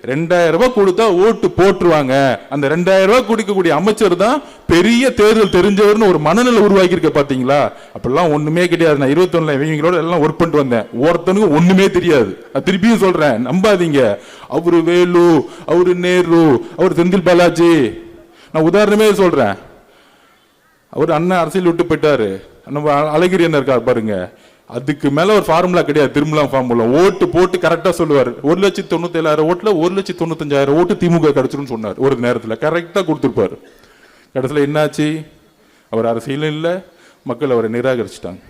2000 ரூபாய் கொடுத்தா ஓட்டு போட்டுருவாங்க. அந்த 2000 ரூபாய் குடிக்கக்கூடிய அமைச்சர் தான் பெரிய தேர்தல் தெரிஞ்சவர்னு ஒரு மனநிலை உருவாக்கி இருக்க பாத்தீங்களா? அப்பெல்லாம் ஒண்ணுமே கிடையாது. நான் 21ல இவங்களோட எல்லாம் ஒர்க் பண்ணிட்டு வந்தேன். ஒருத்தனுக்கு ஒண்ணுமே தெரியாது. திருப்பியும் சொல்றேன், நம்பாதீங்க. அவரு வேலு, அவரு நேரு, அவர் செந்தில் பாலாஜி. நான் உதாரணமே சொல்றேன். அவர் அண்ணன் அரசியல் விட்டு போயிட்டாரு. நம்ம அழகிரி என்ன இருக்காரு பாருங்க. அதுக்கு மேல ஒரு ஃபார்முலா கிடையாது. திருமலா ஃபார்முலா ஓட்டு போட்டு கரெக்டா சொல்லுவார். 1,97,000 ஓட்டுல 1,95,000 ஓட்டு திமுக கிடைச்சிருன்னு சொன்னார். ஒரு நேரத்துல கரெக்டா கொடுத்திருப்பாரு. கடைசியில் என்னாச்சு? அவர் அரசியலும் இல்லை, மக்கள் அவரை நிராகரிச்சுட்டாங்க.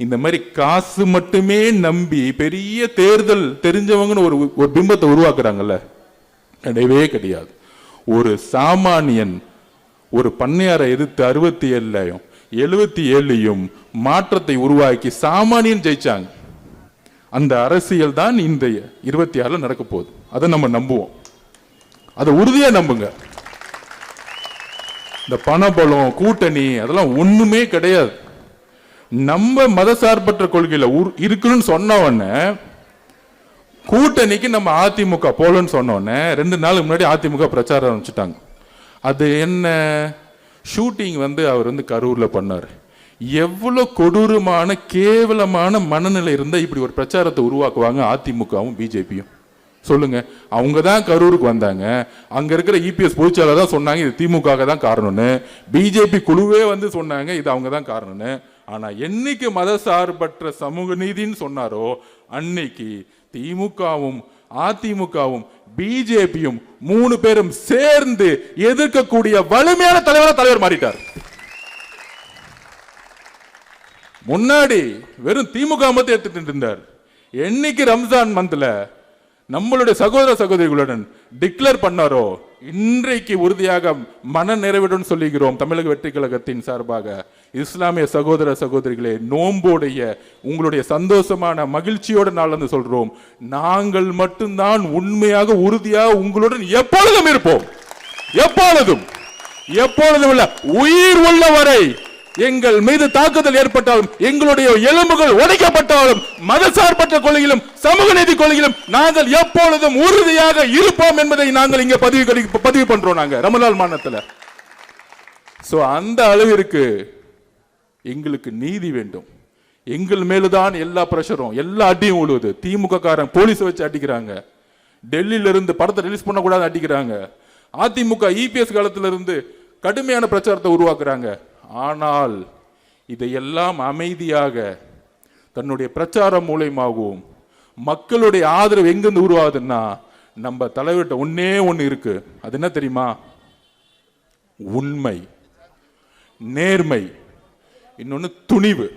இந்த மாதிரி காசு மட்டுமே நம்பி பெரிய தேர்தல் தெரிஞ்சவங்கன்னு ஒரு பிம்பத்தை உருவாக்குறாங்கல்ல, கிடையவே கிடையாது. ஒரு சாமானியன் ஒரு பண்ணையாரை எதிர்த்து 67லையும் 77லையும் மாற்றத்தை உருவாக்கி சாமானியன் ஜெயிச்சாங்க. அந்த அரசியல் தான் இந்த 26ல நடக்க போகுது. அதை நம்ம நம்புவோம். அதை உறுதியா நம்புங்க. இந்த பணபலம், கூட்டணி அதெல்லாம் ஒண்ணுமே கிடையாது. நம்ம மதசார்பற்ற கொள்கையில இருக்குன்னு சொன்ன உடனே கூட்டணிக்கு நம்ம அதிமுக போலன்னு சொன்ன உடனே 2 நாளுக்கு முன்னாடி அதிமுக பிரச்சாரம் ஆரம்பிச்சுட்டாங்க. அது என்ன? ஷூட்டிங் அவர் கரூர்ல பண்ணாரு. எவ்வளவு கொடூரமான கேவலமான மனநிலை இருந்தா இப்படி ஒரு பிரச்சாரத்தை உருவாக்குவாங்க அதிமுகவும் பிஜேபியும்? சொல்லுங்க. அவங்க தான் கரூருக்கு வந்தாங்க. அங்க இருக்கிற இபிஎஸ் பொதுச்செயலாளர் தான் சொன்னாங்க இது திமுக தான் காரணம்னு. பிஜேபி குழுவே சொன்னாங்க இது அவங்க தான் காரணம்னு. ஆனா என்னைக்கு மதசார்பற்ற சமூக நீதினு சொன்னாரோ அன்னைக்கு திமுகவும் அதிமுகவும் பிஜேபியும் 3 பேரும் சேர்ந்து எதிர்க்கக்கூடிய வலிமையான தலைவர் மாறிட்டார். முன்னாடி வெறும் திமுக மட்டும் எடுத்துட்டு இருந்தார். என்னைக்கு ரம்ஜான் மந்த்ல நம்மளுடைய சகோதர சகோதரிகளுடன் டிக்ளேர் பண்ணாரோ இன்றைக்கு உறுதியாக மன நிறைவுடன் சொல்லுகிறோம். தமிழக வெற்றி கழகத்தின் சார்பாக இஸ்லாமிய சகோதர சகோதரிகளே, நோம்போடைய உங்களுடைய சந்தோஷமான மகிழ்ச்சியோட நாள் சொல்றோம். நாங்கள் மட்டும்தான் உண்மையாக உறுதியாக உங்களுடன் எப்பொழுதும் இருப்போம். எப்பொழுதும் இல்ல, உயிர் உள்ளவரை எங்கள் மீது தாக்குதல் ஏற்பட்டாலும், எங்களுடைய எலும்புகள் உடைக்கப்பட்டாலும், மதசார்பற்ற கொள்கையிலும் சமூக நீதி கொள்கையிலும் நாங்கள் எப்பொழுதும் உறுதியாக இருப்போம் என்பதை நாங்கள் இங்க பதிவு பண்றோம். நாங்க ரமலான் மாநிலத்தில் அந்த அளவிற்கு எங்களுக்கு நீதி வேண்டும். எங்கள் மேலுதான் எல்லா பிரஷரும், எல்லா அடியும் விழுவுது. திமுக காரன் போலீஸ் வச்சு அடிக்கிறாங்க. டெல்லியில இருந்து படத்தை ரிலீஸ் பண்ண கூடாது அடிக்கிறாங்க. அதிமுக இபிஎஸ் காலத்துல இருந்து கடுமையான பிரச்சாரத்தை உருவாக்குறாங்க. ஆனால் இதையெல்லாம் அமைதியாக தன்னுடைய பிரச்சாரம் மூலமாகவும் மக்களுடைய ஆதரவு எங்கிருந்து உருவாகுதுன்னா நம்ம தலைவர்கிட்ட ஒண்ணு இருக்கு. அது என்ன தெரியுமா? உண்மை, நேர்மை, இன்னொன்னு துணிவு.